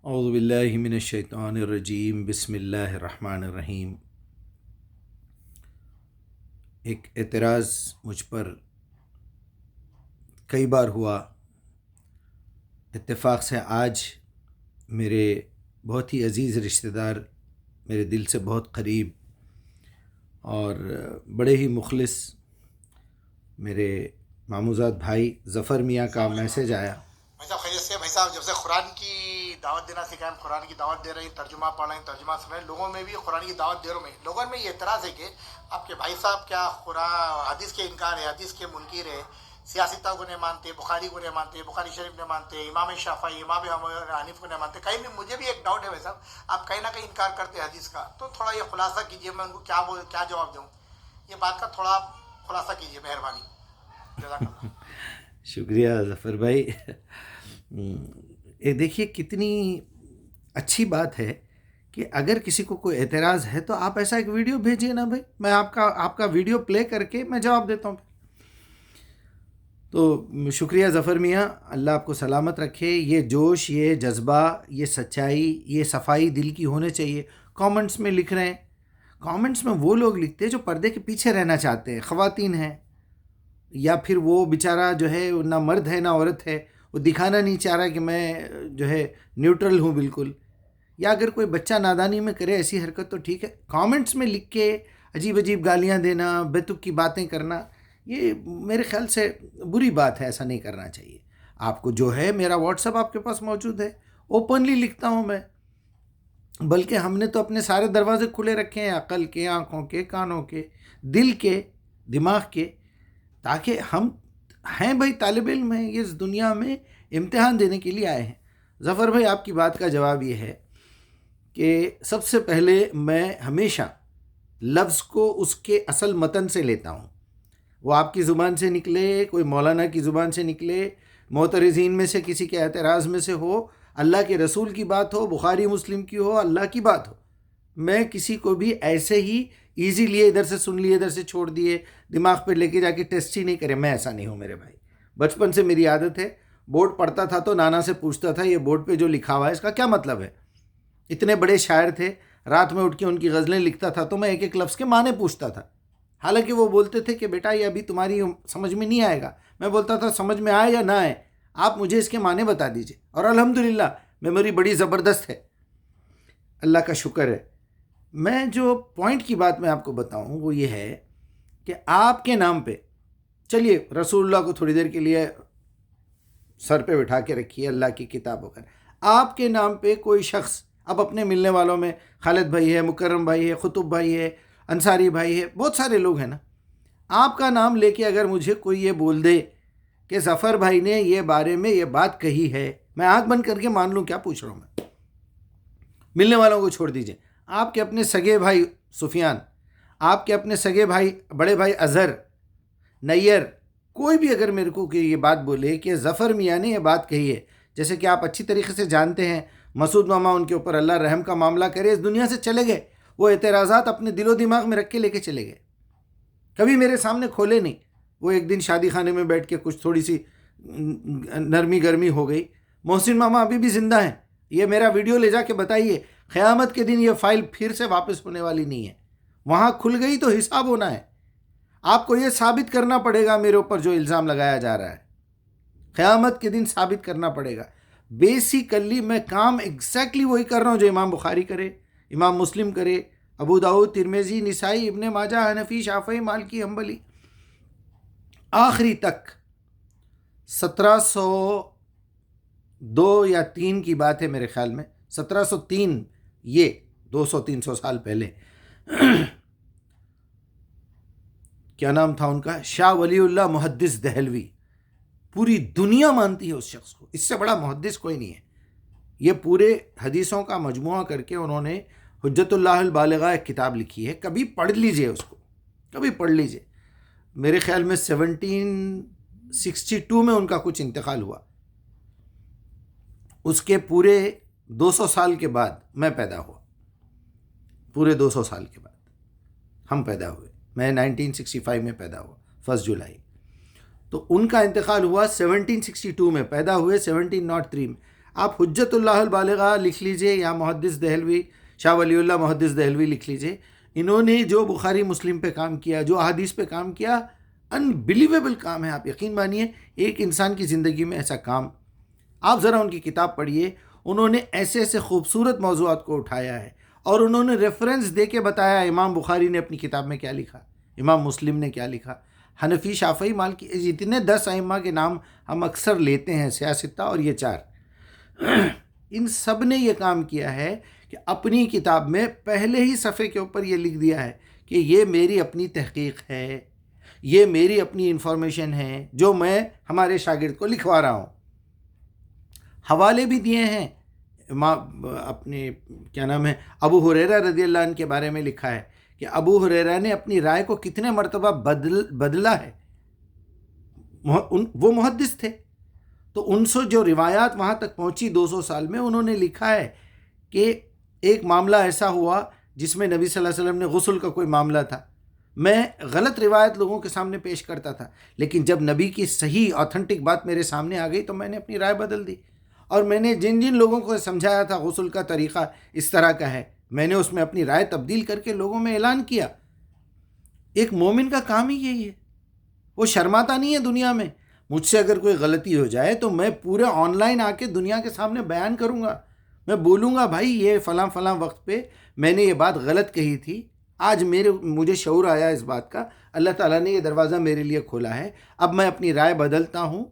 اعوذ باللہ من الشیطان الرجیم، بسم اللہ الرحمن الرحیم۔ ایک اعتراض مجھ پر کئی بار ہوا، اتفاق سے آج میرے بہت ہی عزیز رشتہ دار، میرے دل سے بہت قریب اور بڑے ہی مخلص میرے ماموزاد بھائی ظفر میاں کا میسج آیا۔ بھائی صاحب خیریت سے؟ بھائی صاحب جب سے قرآن کی دعوت دینا سکھائیں، ہم قرآن کی دعوت دے رہے ہیں، ترجمہ پڑھ رہے ہیں، ترجمہ سن رہے ہیں، لوگوں میں بھی قرآن کی دعوت دے رہے ہیں۔ لوگوں میں یہ اعتراض ہے کہ آپ کے بھائی صاحب کیا قرآن حدیث کے انکار ہے، حدیث کے منکر ہے، سیاستوں کو نہیں مانتے، بخاری کو نہیں مانتے، بخاری شریف نہیں مانتے، امام شافعی، امام حنیف کو نہیں مانتے۔ کہیں بھی مجھے بھی ایک ڈاؤٹ ہے بھائی صاحب، آپ کہیں نہ کہیں انکار کرتے ہیں حدیث کا، تو تھوڑا یہ خلاصہ کیجیے، میں ان کو کیا جواب دوں، یہ بات کا تھوڑا خلاصہ کیجیے مہربانی، جزاک اللہ۔ شکریہ ظفر بھائی۔ یہ دیکھیے کتنی اچھی بات ہے کہ اگر کسی کو کوئی اعتراض ہے تو آپ ایسا ایک ویڈیو بھیجیے نا بھائی، میں آپ کا ویڈیو پلے کر کے میں جواب دیتا ہوں۔ تو شکریہ ظفر میاں، اللہ آپ کو سلامت رکھے۔ یہ جوش، یہ جذبہ، یہ سچائی، یہ صفائی دل کی ہونے چاہیے۔ کامنٹس میں لکھ رہے ہیں، کامنٹس میں وہ لوگ لکھتے ہیں جو پردے کے پیچھے رہنا چاہتے ہیں، خواتین ہیں یا پھر وہ بیچارہ جو ہے نہ مرد ہے نہ عورت ہے، وہ دکھانا نہیں چاہ رہا کہ میں جو ہے نیوٹرل ہوں بالکل، یا اگر کوئی بچہ نادانی میں کرے ایسی حرکت تو ٹھیک ہے۔ کامنٹس میں لکھ کے عجیب عجیب گالیاں دینا، بے تک کی باتیں کرنا، یہ میرے خیال سے بری بات ہے، ایسا نہیں کرنا چاہیے۔ آپ کو جو ہے، میرا واٹس ایپ آپ کے پاس موجود ہے، اوپنلی لکھتا ہوں میں، بلکہ ہم نے تو اپنے سارے دروازے کھلے رکھے ہیں، عقل کے، آنکھوں کے، کانوں کے، دل کے، دماغ کے، تاکہ ہم ہیں بھائی طالب علم ہیں، یہ اس دنیا میں امتحان دینے کے لیے آئے ہیں۔ ظفر بھائی آپ کی بات کا جواب یہ ہے کہ سب سے پہلے میں ہمیشہ لفظ کو اس کے اصل متن سے لیتا ہوں، وہ آپ کی زبان سے نکلے، کوئی مولانا کی زبان سے نکلے، معترضین میں سے کسی کے اعتراض میں سے ہو، اللہ کے رسول کی بات ہو، بخاری مسلم کی ہو، اللہ کی بات ہو، میں کسی کو بھی ایسے ہی ایزی لیے، ادھر سے سن لیے، ادھر سے چھوڑ دیے، دماغ پہ لے کے جا کے ٹیسٹ ہی نہیں کرے، میں ایسا نہیں ہوں میرے بھائی۔ بچپن سے میری عادت ہے، بورڈ پڑھتا تھا تو نانا سے پوچھتا تھا یہ بورڈ پہ جو لکھا ہوا ہے اس کا کیا مطلب ہے۔ اتنے بڑے شاعر تھے، رات میں اٹھ کے ان کی غزلیں لکھتا تھا تو میں ایک ایک لفظ کے معنی پوچھتا تھا، حالانکہ وہ بولتے تھے کہ بیٹا یہ ابھی تمہاری سمجھ میں نہیں آئے گا۔ میں بولتا تھا سمجھ میں آئے یا نہ آئے، آپ مجھے اس کے معنی بتا دیجئے، اور الحمدللہ میموری بڑی زبردست ہے، اللہ کا شکر ہے۔ میں جو پوائنٹ کی بات میں آپ کو بتاؤں وہ یہ ہے کہ آپ کے نام پہ، چلیے رسول اللہ کو تھوڑی دیر کے لیے سر پہ بٹھا کے رکھیے، اللہ کی کتاب ہو کر، آپ کے نام پہ کوئی شخص اب اپنے ملنے والوں میں خالد بھائی ہے، مکرم بھائی ہے، قطب بھائی ہے، انصاری بھائی ہے، بہت سارے لوگ ہیں نا، آپ کا نام لے کے اگر مجھے کوئی یہ بول دے کہ ظفر بھائی نے یہ بارے میں یہ بات کہی ہے، میں آنکھ بند کر کے مان لوں کیا پوچھ رہا ہوں میں؟ ملنے والوں کو چھوڑ دیجئے، آپ کے اپنے سگے بھائی سفیان، آپ کے اپنے سگے بھائی بڑے بھائی اظہر، نیئر، کوئی بھی اگر میرے کو کہ یہ بات بولے کہ ظفر میاں نے یہ بات کہی ہے، جیسے کہ آپ اچھی طریقے سے جانتے ہیں مسعود ماما، ان کے اوپر اللہ رحم کا معاملہ کرے، اس دنیا سے چلے گئے، وہ اعتراضات اپنے دل و دماغ میں رکھ کے لے کے چلے گئے، کبھی میرے سامنے کھولے نہیں۔ وہ ایک دن شادی خانے میں بیٹھ کے کچھ تھوڑی سی نرمی گرمی ہو گئی، محسن ماما ابھی بھی زندہ ہیں، یہ میرا ویڈیو لے جا کے بتائیے، قیامت کے دن یہ فائل پھر سے واپس ہونے والی نہیں ہے، وہاں کھل گئی تو حساب ہونا ہے، آپ کو یہ ثابت کرنا پڑے گا میرے اوپر جو الزام لگایا جا رہا ہے، قیامت کے دن ثابت کرنا پڑے گا۔ بیسیکلی میں کام ایگزیکٹلی وہی کر رہا ہوں جو امام بخاری کرے، امام مسلم کرے، ابو داؤد، ترمذی، نسائی، ابن ماجہ، حنفی، شافعی، مالکی، حنبلی، آخری تک 1702 یا 3 کی بات ہے میرے خیال میں، 1703، یہ 200-300 سال پہلے کیا نام تھا ان کا، شاہ ولی اللہ محدث دہلوی، پوری دنیا مانتی ہے اس شخص کو، اس سے بڑا محدث کوئی نہیں ہے، یہ پورے حدیثوں کا مجموعہ کر کے انہوں نے حجت اللہ البالغہ ایک کتاب لکھی ہے، کبھی پڑھ لیجئے اس کو، کبھی پڑھ لیجئے، میرے خیال میں 1762 میں ان کا کچھ انتقال ہوا، اس کے پورے 200 سال کے بعد میں پیدا ہوا، پورے 200 سال کے بعد ہم پیدا ہوئے، میں 1965 میں پیدا ہوا، 1 جولائی، تو ان کا انتقال ہوا 1762 میں، پیدا ہوئے 1703 میں۔ آپ حجت اللہ البالغہ لکھ لیجئے یا محدث دہلوی، شاہ ولی اللہ محدث دہلوی لکھ لیجئے. انہوں نے جو بخاری مسلم پہ کام کیا، جو احادیث پہ کام کیا، انبلیویبل کام ہے. آپ یقین مانیے ایک انسان کی زندگی میں ایسا کام، آپ ذرا ان کی کتاب پڑھیے. انہوں نے ایسے ایسے خوبصورت موضوعات کو اٹھایا ہے اور انہوں نے ریفرنس دے کے بتایا امام بخاری نے اپنی کتاب میں کیا لکھا، امام مسلم نے کیا لکھا، حنفی، شافعی، مالکی، اتنے 10 ائمہ کے نام ہم اکثر لیتے ہیں، سیاستہ اور یہ 4. ان سب نے یہ کام کیا ہے کہ اپنی کتاب میں پہلے ہی صفحے کے اوپر یہ لکھ دیا ہے کہ یہ میری اپنی تحقیق ہے، یہ میری اپنی انفارمیشن ہے جو میں ہمارے شاگرد کو لکھوا رہا ہوں. حوالے بھی دیے ہیں. اپنے کیا نام ہے، ابو ہریرہ رضی اللہ عنہ کے بارے میں لکھا ہے کہ ابو ہریرہ نے اپنی رائے کو کتنے مرتبہ بدلا ہے. وہ محدث تھے تو ان سے جو روایات وہاں تک پہنچی 200 سال میں، انہوں نے لکھا ہے کہ ایک معاملہ ایسا ہوا جس میں نبی صلی اللہ علیہ وسلم نے غسل کا کوئی معاملہ تھا. میں غلط روایت لوگوں کے سامنے پیش کرتا تھا، لیکن جب نبی کی صحیح آتھنٹک بات میرے سامنے آ گئی تو میں نے اپنی رائے بدل دی. اور میں نے جن جن لوگوں کو سمجھایا تھا غسل کا طریقہ اس طرح کا ہے، میں نے اس میں اپنی رائے تبدیل کر کے لوگوں میں اعلان کیا. ایک مومن کا کام ہی یہی ہے، وہ شرماتا نہیں ہے دنیا میں. مجھ سے اگر کوئی غلطی ہو جائے تو میں پورے آن لائن آ کے دنیا کے سامنے بیان کروں گا. میں بولوں گا بھائی یہ فلاں فلاں وقت پہ میں نے یہ بات غلط کہی تھی، آج مجھے شعور آیا اس بات کا، اللہ تعالیٰ نے یہ دروازہ میرے لیے کھولا ہے، اب میں اپنی رائے بدلتا ہوں.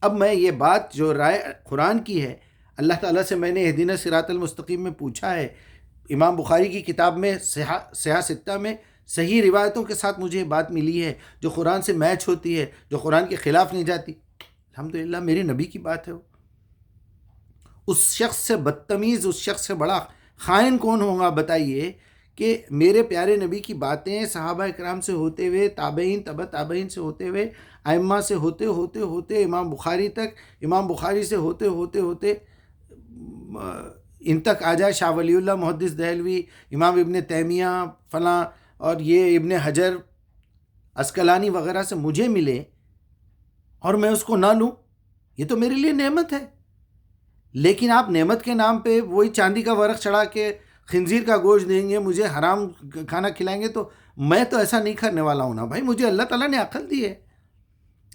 اب میں یہ بات جو رائے قرآن کی ہے، اللہ تعالیٰ سے میں نے اہدنا صراط المستقیم میں پوچھا ہے. امام بخاری کی کتاب میں صحاح ستہ میں صحیح روایتوں کے ساتھ مجھے بات ملی ہے جو قرآن سے میچ ہوتی ہے، جو قرآن کے خلاف نہیں جاتی. الحمدللہ میرے نبی کی بات ہے. اس شخص سے بدتمیز، اس شخص سے بڑا خائن کون ہوگا بتائیے کہ میرے پیارے نبی کی باتیں صحابہ اکرام سے ہوتے ہوئے، تابعین، تبع تابعین سے ہوتے ہوئے، ائمہ سے ہوتے ہوتے ہوتے امام بخاری تک، امام بخاری سے ہوتے ہوتے ہوتے ان تک آ جائے شاہ ولی اللہ محدث دہلوی، امام ابن تیمیہ فلاں، اور یہ ابن حجر عسقلانی وغیرہ سے مجھے ملے اور میں اس کو نہ لوں، یہ تو میرے لیے نعمت ہے. لیکن آپ نعمت کے نام پہ وہی چاندی کا ورق چڑھا کے خنزیر کا گوشت دیں گے، مجھے حرام کھانا کھلائیں گے، تو میں تو ایسا نہیں کرنے والا ہوں نا بھائی. مجھے اللہ تعالیٰ نے عقل دی ہے،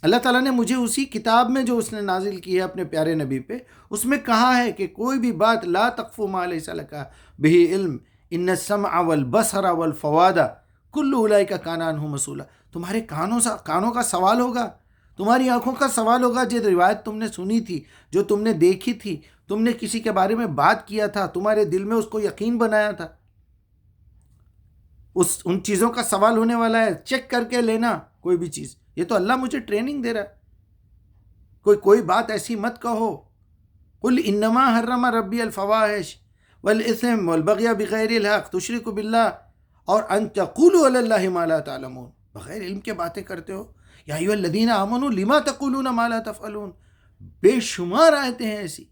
اللہ تعالیٰ نے مجھے اسی کتاب میں جو اس نے نازل کی ہے اپنے پیارے نبی پہ، اس میں کہا ہے کہ کوئی بھی بات لا تقف ما لیس لک بہ علم ان السمع والبصر والفؤاد کل اولئک کان عنہ مسئولا. تمہارے کانوں کا سوال ہوگا، تمہاری آنکھوں کا سوال ہوگا. جو روایت تم نے سنی تھی، جو تم نے دیکھی تھی، تم نے کسی کے بارے میں بات کیا تھا، تمہارے دل میں اس کو یقین بنایا تھا، ان چیزوں کا سوال ہونے والا ہے. چیک کر کے لینا کوئی بھی چیز. یہ تو اللہ مجھے ٹریننگ دے رہا ہے. کوئی بات ایسی مت کہو. قل انما حرم ربی الفواحش والاثم والبغی بغیر الحق تشرک باللہ اور ان تقولوا علی اللہ ما لا تعلمون. بغیر علم کے باتیں کرتے ہو. یا ایھا الذین آمنوا لما تقولون ما لا تفعلون. بے شمار آیتیں ہیں ایسی.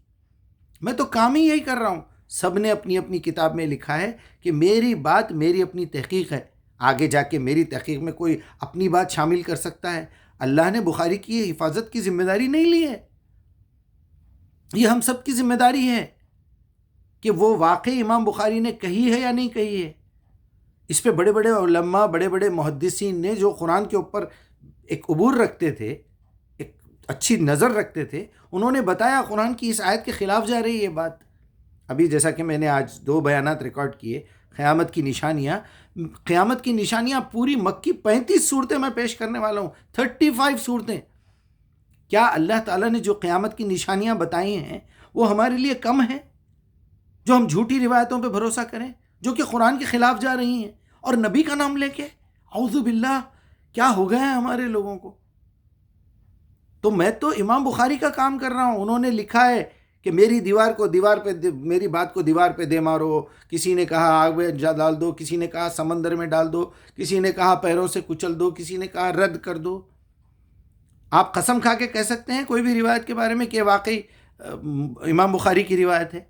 میں تو کام ہی یہی کر رہا ہوں. سب نے اپنی اپنی کتاب میں لکھا ہے کہ میری بات میری اپنی تحقیق ہے. آگے جا کے میری تحقیق میں کوئی اپنی بات شامل کر سکتا ہے. اللہ نے بخاری کی یہ حفاظت کی ذمہ داری نہیں لی ہے. یہ ہم سب کی ذمہ داری ہے کہ وہ واقعی امام بخاری نے کہی ہے یا نہیں کہی ہے. اس پہ بڑے بڑے علماء، بڑے بڑے محدثین نے جو قرآن کے اوپر ایک عبور رکھتے تھے، ایک اچھی نظر رکھتے تھے، انہوں نے بتایا قرآن کی اس آیت کے خلاف جا رہی ہے یہ بات. ابھی جیسا کہ میں نے آج 2 بیانات ریکارڈ کیے، قیامت کی نشانیاں پوری مکی 35 صورتیں میں پیش کرنے والا ہوں. 35 صورتیں. کیا اللہ تعالیٰ نے جو قیامت کی نشانیاں بتائی ہیں وہ ہمارے لیے کم ہیں جو ہم جھوٹی روایتوں پہ بھروسہ کریں جو کہ قرآن کے خلاف جا رہی ہیں اور نبی کا نام لے کے؟ اعوذ باللہ، کیا ہو گیا ہے ہمارے لوگوں کو. تو میں تو امام بخاری کا کام کر رہا ہوں. انہوں نے لکھا ہے کہ میری میری بات کو دیوار پہ دے مارو. کسی نے کہا آگ میں ڈال دو، کسی نے کہا سمندر میں ڈال دو، کسی نے کہا پیروں سے کچل دو، کسی نے کہا رد کر دو. آپ قسم کھا کے کہہ سکتے ہیں کوئی بھی روایت کے بارے میں کہ واقعی امام بخاری کی روایت ہے.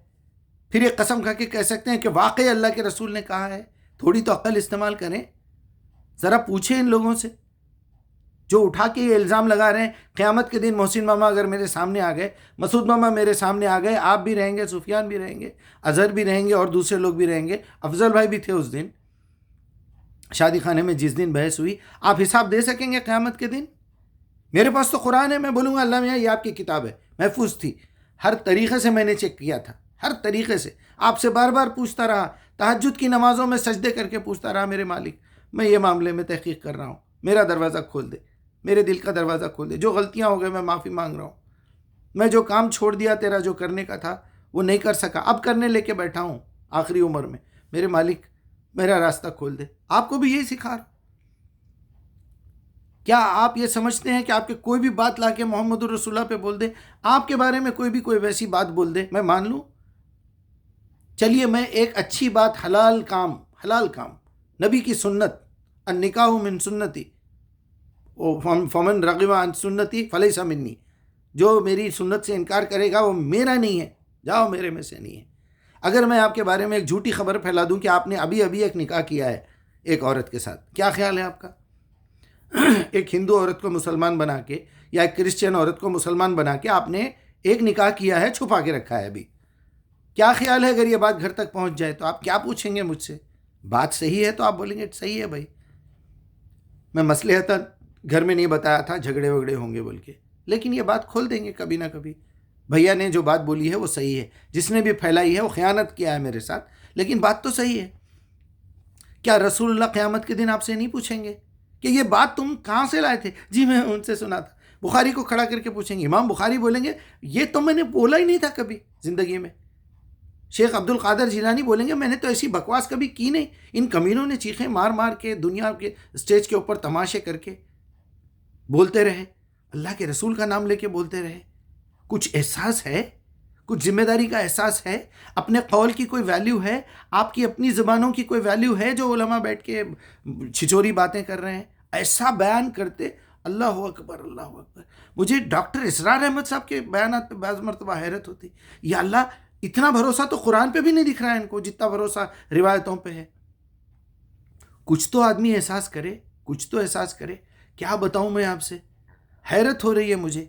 پھر ایک قسم کھا کے کہہ سکتے ہیں کہ واقعی اللہ کے رسول نے کہا ہے. تھوڑی تو عقل استعمال کریں، ذرا پوچھیں ان لوگوں سے. جو اٹھا کے یہ الزام لگا رہے ہیں قیامت کے دن محسن ماما اگر میرے سامنے آ گئے، مسعود ماما میرے سامنے آ گئے، آپ بھی رہیں گے، سفیان بھی رہیں گے، اظہر بھی رہیں گے، اور دوسرے لوگ بھی رہیں گے، افضل بھائی بھی تھے اس دن شادی خانے میں جس دن بحث ہوئی، آپ حساب دے سکیں گے قیامت کے دن؟ میرے پاس تو قرآن ہے، میں بولوں گا اللہ میاں یہ آپ کی کتاب ہے، محفوظ تھی، ہر طریقے سے میں نے چیک کیا تھا، ہر طریقے سے آپ سے بار بار پوچھتا رہا، تہجد کی نمازوں میں سجدے کر کے پوچھتا رہا، میرے مالک میں یہ معاملے میں تحقیق کر رہا ہوں، میرا دروازہ کھول دے، میرے دل کا دروازہ کھول دے، جو غلطیاں ہو گئے میں معافی مانگ رہا ہوں، میں جو کام چھوڑ دیا تیرا جو کرنے کا تھا وہ نہیں کر سکا، اب کرنے لے کے بیٹھا ہوں آخری عمر میں، میرے مالک میرا راستہ کھول دے۔ آپ کو بھی یہی سکھا رہا۔ کیا آپ یہ سمجھتے ہیں کہ آپ کے کوئی بھی بات لا کے محمد الرسول اللہ پہ بول دے، آپ کے بارے میں کوئی ویسی بات بول دے میں مان لوں؟ چلیے میں ایک اچھی بات، حلال کام نبی کی سنت، النکاح من سنتی فمن رغب عن سنتی فلیس منی، جو میری سنت سے انکار کرے گا وہ میرا نہیں ہے، جاؤ میرے میں سے نہیں ہے۔ اگر میں آپ کے بارے میں ایک جھوٹی خبر پھیلا دوں کہ آپ نے ابھی ایک نکاح کیا ہے ایک عورت کے ساتھ، کیا خیال ہے آپ کا؟ ایک ہندو عورت کو مسلمان بنا کے یا ایک کرسچن عورت کو مسلمان بنا کے آپ نے ایک نکاح کیا ہے، چھپا کے رکھا ہے ابھی، کیا خیال ہے اگر یہ بات گھر تک پہنچ جائے تو آپ کیا پوچھیں گے مجھ سے؟ بات صحیح ہے تو آپ بولیں گے صحیح ہے بھائی، میں مصلحتاً گھر میں نہیں بتایا تھا، جھگڑے وگڑے ہوں گے بول کے، لیکن یہ بات کھول دیں گے کبھی نہ کبھی، بھیا نے جو بات بولی ہے وہ صحیح ہے، جس نے بھی پھیلائی ہے وہ خیانت کیا ہے میرے ساتھ، لیکن بات تو صحیح ہے۔ کیا رسول اللہ قیامت کے دن آپ سے نہیں پوچھیں گے کہ یہ بات تم کہاں سے لائے تھے؟ جی میں ان سے سنا تھا۔ بخاری کو کھڑا کر کے پوچھیں گے، امام بخاری بولیں گے یہ تو میں نے بولا ہی نہیں تھا کبھی زندگی میں۔ شیخ عبد القادر جیلانی بولیں گے میں نے تو ایسی بکواس کبھی کی نہیں، ان کمینوں نے چیخیں مار مار کے دنیا کے اسٹیج کے اوپر تماشے کر کے بولتے رہے، اللہ کے رسول کا نام لے کے بولتے رہے۔ کچھ احساس ہے، کچھ ذمہ داری کا احساس ہے، اپنے قول کی کوئی ویلیو ہے، آپ کی اپنی زبانوں کی کوئی ویلیو ہے جو علماء بیٹھ کے چھچوری باتیں کر رہے ہیں ایسا بیان کرتے؟ اللہ اکبر اللہ اکبر۔ مجھے ڈاکٹر اسرار احمد صاحب کے بیانات پہ بعض مرتبہ حیرت ہوتی، یا اللہ اتنا بھروسہ تو قرآن پہ بھی نہیں دکھ رہا ہے ان کو جتنا بھروسہ روایتوں پہ ہے۔ کچھ تو آدمی احساس کرے، کچھ تو احساس کرے۔ کیا بتاؤں میں آپ سے، حیرت ہو رہی ہے مجھے۔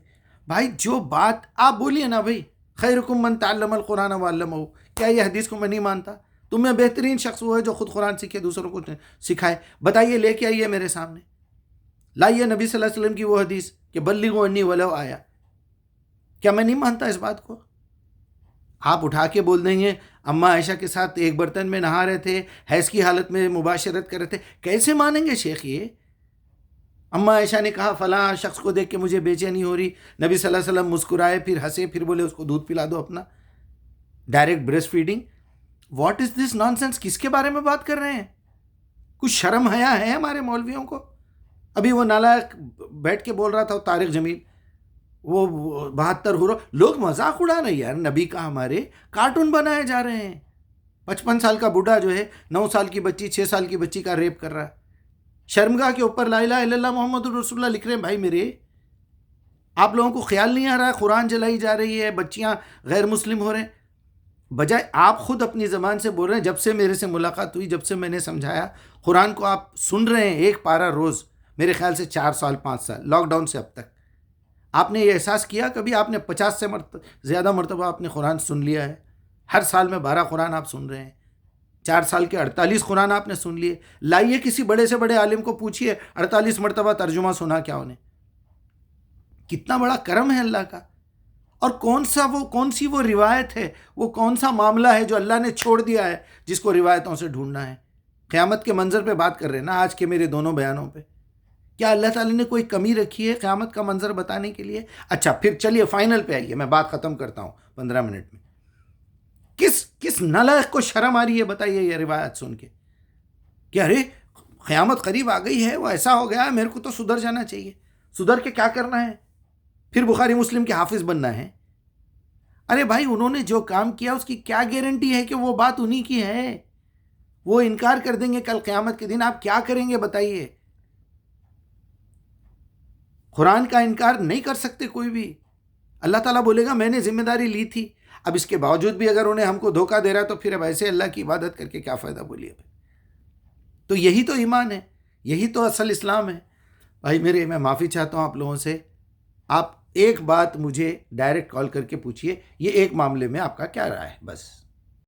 بھائی جو بات آپ بولیے نا، بھائی خیرکم من تعلم القرآن وعلمہ، کیا یہ حدیث کو میں نہیں مانتا؟ تم میں بہترین شخص وہ ہے جو خود قرآن سیکھے دوسروں کو سکھائے۔ بتائیے، لے کے آئیے میرے سامنے، لائیے نبی صلی اللہ علیہ وسلم کی وہ حدیث کہ بلغوا انی ولو آیا۔ کیا میں نہیں مانتا اس بات کو؟ آپ اٹھا کے بول دیں گے اماں عائشہ کے ساتھ ایک برتن میں نہا رہے تھے، حیض کی حالت میں مباشرت کر رہے تھے، کیسے مانیں گے شیخ یہ؟ اماں عائشہ نے کہا فلاں شخص کو دیکھ کے مجھے بے چینی ہو رہی، نبی صلی اللہ علیہ وسلم مسکرائے، پھر ہنسے، پھر بولے اس کو دودھ پلا دو اپنا، direct breast feeding. What is this naan sense? کس کے بارے میں بات کر رہے ہیں؟ کچھ شرم حیا ہے ہمارے مولویوں کو؟ ابھی وہ نالائق بیٹھ کے بول رہا تھا طارق جمیل، وہ 72 ہو رہا، لوگ مذاق اڑا رہے ہیں یار، نبی کا ہمارے کارٹون بنائے جا رہے ہیں۔ 55 سال کا بوڑھا جو ہے 9 سال کی بچی 6 سال کی بچی کا ریپ کر رہا ہے، شرمگاہ کے اوپر لا الہ الا اللہ محمد الرسول اللہ لکھ رہے ہیں۔ بھائی میرے، آپ لوگوں کو خیال نہیں آ رہا ہے قرآن جلائی جا رہی ہے، بچیاں غیر مسلم ہو رہے ہیں، بجائے آپ خود اپنی زبان سے بول رہے ہیں۔ جب سے میرے سے ملاقات ہوئی، جب سے میں نے سمجھایا، قرآن کو آپ سن رہے ہیں ایک پارہ روز، میرے خیال سے 4 سال 5 سال لاک ڈاؤن سے اب تک۔ آپ نے یہ احساس کیا کبھی؟ آپ نے 50 سے زیادہ مرتبہ آپ نے قرآن سن لیا ہے، ہر سال میں 12 قرآن آپ سن رہے ہیں، 4 سال کے 48 قرآن آپ نے سن لیے۔ لائیے کسی بڑے سے بڑے عالم کو پوچھیے 48 مرتبہ ترجمہ سنا کیا انہیں؟ کتنا بڑا کرم ہے اللہ کا۔ اور کون سی وہ روایت ہے، وہ کون سا معاملہ ہے جو اللہ نے چھوڑ دیا ہے جس کو روایتوں سے ڈھونڈنا ہے؟ قیامت کے منظر پہ بات کر رہے ہیں نا آج کے میرے دونوں بیانوں پہ۔ کیا اللہ تعالیٰ نے کوئی کمی رکھی ہے قیامت کا منظر بتانے کے لیے؟ اچھا پھر چلیے فائنل پہ آئیے، میں بات ختم کرتا ہوں 15 منٹ میں۔ کس نالائق کو شرم آ رہی ہے بتائیے یہ روایت سن کے کہ ارے قیامت قریب آ گئی ہے، وہ ایسا ہو گیا ہے، میرے کو تو سدھر جانا چاہیے۔ سدھر کے کیا کرنا ہے؟ پھر بخاری مسلم کے حافظ بننا ہے؟ ارے بھائی انہوں نے جو کام کیا اس کی کیا گارنٹی ہے کہ وہ بات انہی کی ہے؟ وہ انکار کر دیں گے کل قیامت کے دن، آپ کیا کریں گے بتائیے؟ قرآن کا انکار نہیں کر سکتے کوئی بھی۔ اللہ تعالیٰ بولے گا میں نے ذمہ داری لی تھی، اب اس کے باوجود بھی اگر انہیں ہم کو دھوکہ دے رہا ہے تو پھر اب ایسے اللہ کی عبادت کر کے کیا فائدہ؟ بولیے۔ تو یہی تو ایمان ہے، یہی تو اصل اسلام ہے۔ بھائی میرے، میں معافی چاہتا ہوں آپ لوگوں سے. آپ ایک بات مجھے ڈائریکٹ کال کر کے پوچھیے، یہ ایک معاملے میں آپ کا کیا رائے ہے، بس.